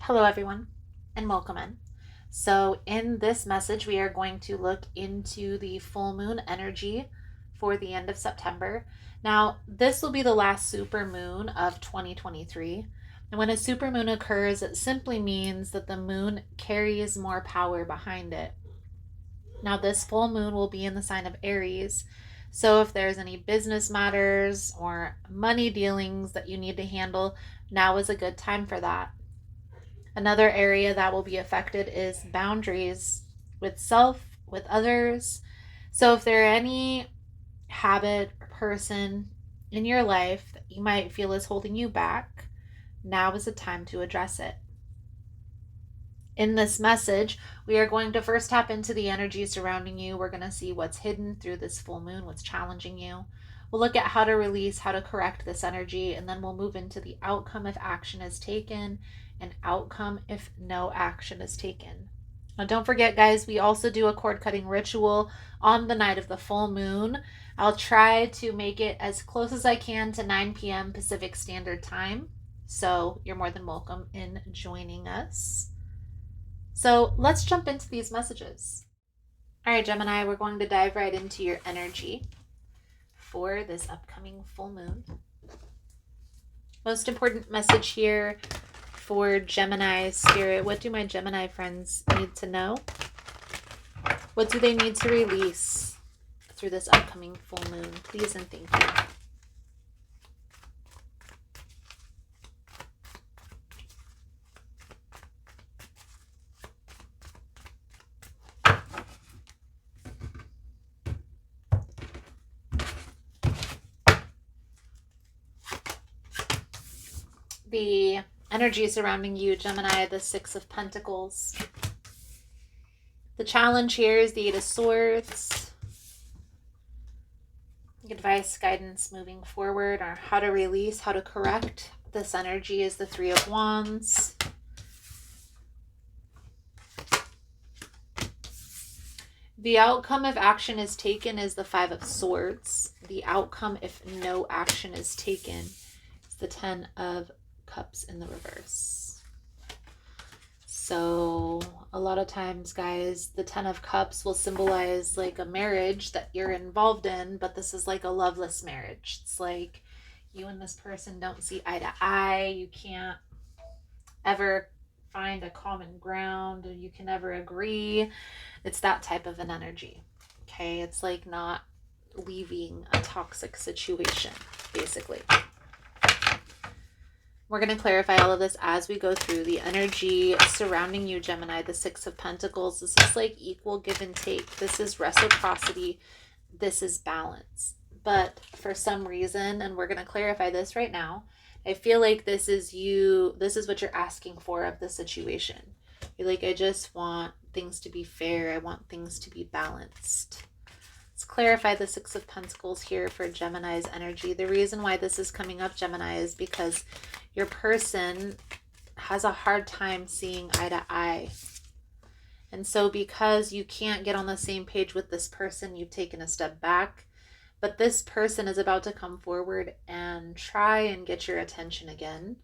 Hello, everyone, and welcome in. So, in this message, we are going to look into the full moon energy for the end of September. Now, this will be the last super moon of 2023. And when a super moon occurs, it simply means that the moon carries more power behind it. Now, this full moon will be in the sign of Aries. So, if there's any business matters or money dealings that you need to handle, now is a good time for that. Another area that will be affected is boundaries with self, with others. So if there are any habit or person in your life that you might feel is holding you back, now is the time to address it. In this message, we are going to first tap into the energy surrounding you. We're going to see what's hidden through this full moon, what's challenging you. We'll look at how to release, how to correct this energy, and then we'll move into the outcome if action is taken and outcome if no action is taken. Now, don't forget, guys, we also do a cord cutting ritual on the night of the full moon. I'll try to make it as close as I can to 9 p.m. Pacific Standard Time. So you're more than welcome in joining us. So let's jump into these messages. All right, Gemini, we're going to dive right into your energy for this upcoming full moon. Most important message here for Gemini spirit. What do my Gemini friends need to know? What do they need to release through this upcoming full moon? Please and thank you. The energy surrounding you, Gemini, the Six of Pentacles. The challenge here is the Eight of Swords. Advice, guidance moving forward, or how to release, how to correct this energy is the Three of Wands. The outcome if action is taken is the Five of Swords. The outcome if no action is taken is the Ten of Cups in the reverse. So a lot of times, guys, the Ten of Cups will symbolize like a marriage that you're involved in, but this is like a loveless marriage. It's like you and this person don't see eye to eye. You can't ever find a common ground. You can never agree. It's that type of an energy. Okay, it's like not leaving a toxic situation, basically. We're going to clarify all of this as we go through the energy surrounding you, Gemini, the Six of Pentacles. This is like equal give and take. This is reciprocity. This is balance. But for some reason, and we're going to clarify this right now, I feel like this is you, this is what you're asking for of the situation. You're like, I just want things to be fair. I want things to be balanced. Let's clarify the Six of Pentacles here for Gemini's energy. The reason why this is coming up, Gemini, is because your person has a hard time seeing eye to eye. And so because you can't get on the same page with this person, you've taken a step back. But this person is about to come forward and try and get your attention again.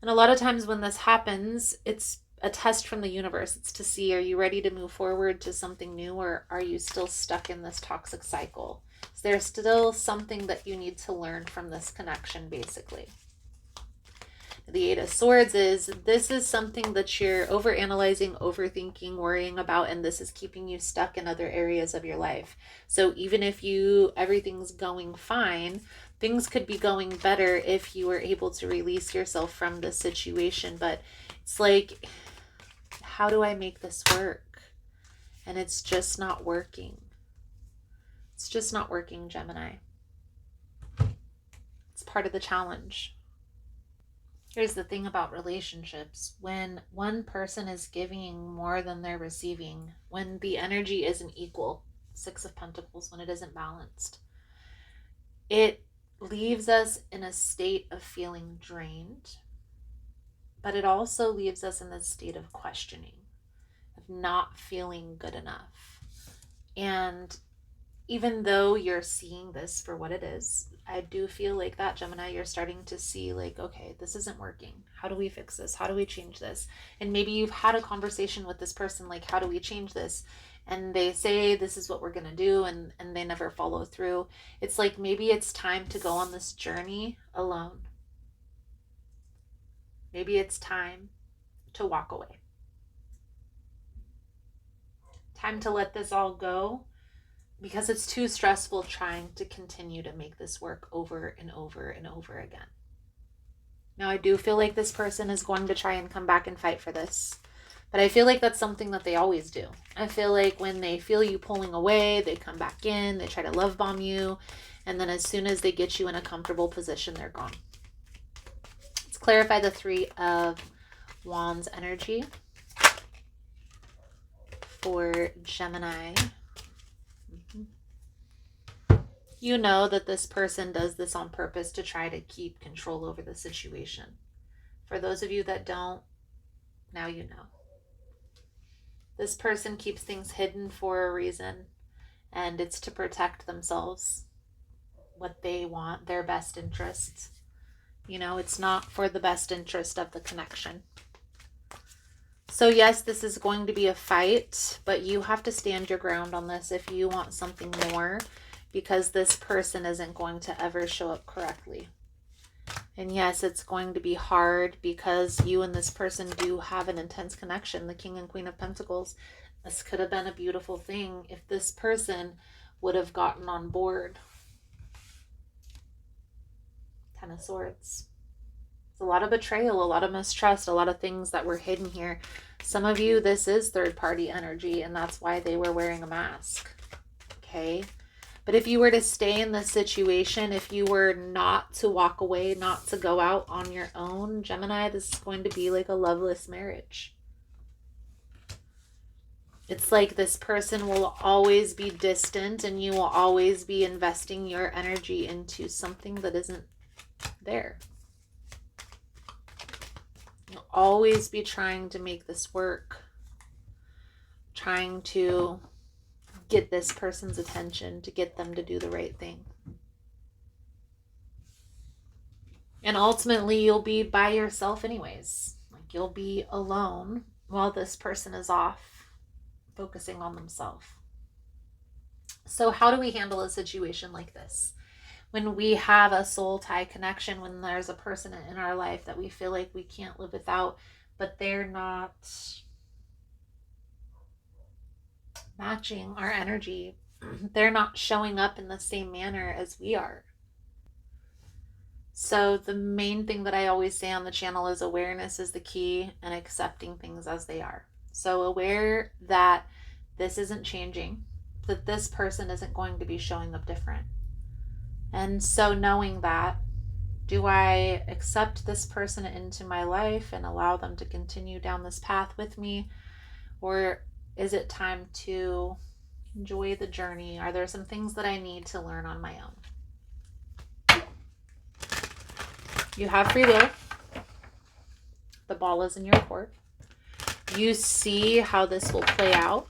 And a lot of times when this happens, it's a test from the universe. It's to see, are you ready to move forward to something new, or are you still stuck in this toxic cycle? Is there still something that you need to learn from this connection, basically? The Eight of Swords is, this is something that you're overanalyzing, overthinking, worrying about, and this is keeping you stuck in other areas of your life. So even if everything's going fine, things could be going better if you were able to release yourself from this situation. But it's like, how do I make this work? And it's just not working. It's just not working, Gemini. It's part of the challenge. Here's the thing about relationships. When one person is giving more than they're receiving, when the energy isn't equal, Six of Pentacles, when it isn't balanced, it leaves us in a state of feeling drained, but it also leaves us in this state of questioning, of not feeling good enough. And even though you're seeing this for what it is, I do feel like that, Gemini, you're starting to see like, okay, this isn't working. How do we fix this? How do we change this? And maybe you've had a conversation with this person, like, how do we change this? And they say, this is what we're going to do. And they never follow through. It's like, maybe it's time to go on this journey alone. Maybe it's time to walk away. Time to let this all go, because it's too stressful trying to continue to make this work over and over and over again. Now, I do feel like this person is going to try and come back and fight for this, but I feel like that's something that they always do. I feel like when they feel you pulling away, they come back in, they try to love bomb you, and then as soon as they get you in a comfortable position, they're gone. Let's clarify the Three of Wands energy for Gemini. You know that this person does this on purpose to try to keep control over the situation. For those of you that don't, now you know. This person keeps things hidden for a reason, and it's to protect themselves, what they want, their best interests. You know, it's not for the best interest of the connection. So yes, this is going to be a fight, but you have to stand your ground on this if you want something more, because this person isn't going to ever show up correctly. And yes, it's going to be hard because you and this person do have an intense connection, the King and Queen of Pentacles. This could have been a beautiful thing if this person would have gotten on board. Ten of Swords. It's a lot of betrayal, a lot of mistrust, a lot of things that were hidden here. Some of you, this is third-party energy, and that's why they were wearing a mask. Okay? But if you were to stay in this situation, if you were not to walk away, not to go out on your own, Gemini, this is going to be like a loveless marriage. It's like this person will always be distant and you will always be investing your energy into something that isn't there. You'll always be trying to make this work, trying to get this person's attention, to get them to do the right thing. And ultimately, you'll be by yourself anyways. Like, you'll be alone while this person is off focusing on themselves. So how do we handle a situation like this? When we have a soul tie connection, when there's a person in our life that we feel like we can't live without, but they're not matching our energy. They're not showing up in the same manner as we are. So the main thing that I always say on the channel is awareness is the key, and accepting things as they are. So aware that this isn't changing, that this person isn't going to be showing up different. And so knowing that, do I accept this person into my life and allow them to continue down this path with me? Or is it time to enjoy the journey? Are there some things that I need to learn on my own? You have free will. The ball is in your court. You see how this will play out.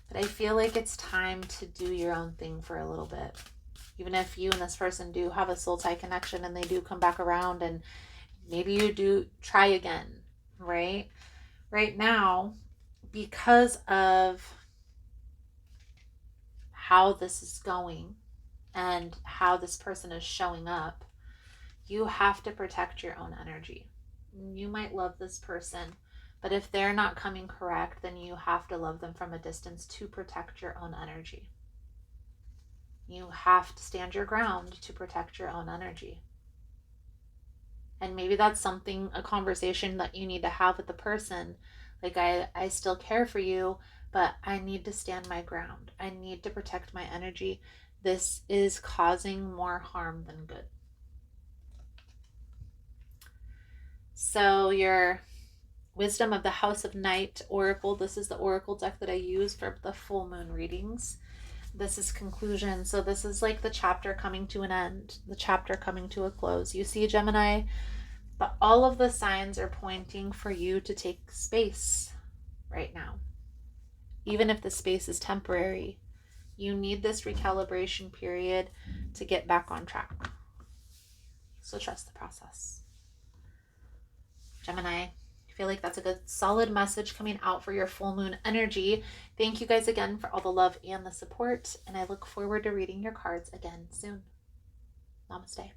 But I feel like it's time to do your own thing for a little bit. Even if you and this person do have a soul tie connection and they do come back around and maybe you do try again, right? Right now, because of how this is going and how this person is showing up, you have to protect your own energy. You might love this person, but if they're not coming correct, then you have to love them from a distance to protect your own energy. You have to stand your ground to protect your own energy. And maybe that's something, a conversation that you need to have with the person. Like, I still care for you, but I need to stand my ground. I need to protect my energy. This is causing more harm than good. So your Wisdom of the House of Night Oracle, this is the Oracle deck that I use for the full moon readings. This is conclusion. So this is like the chapter coming to an end, the chapter coming to a close. You see, Gemini, but all of the signs are pointing for you to take space right now. Even if the space is temporary, You need this recalibration period to get back on track. So trust the process. Gemini, I feel like that's a good solid message coming out for your full moon energy. Thank you guys again for all the love and the support, and I look forward to reading your cards again soon. Namaste.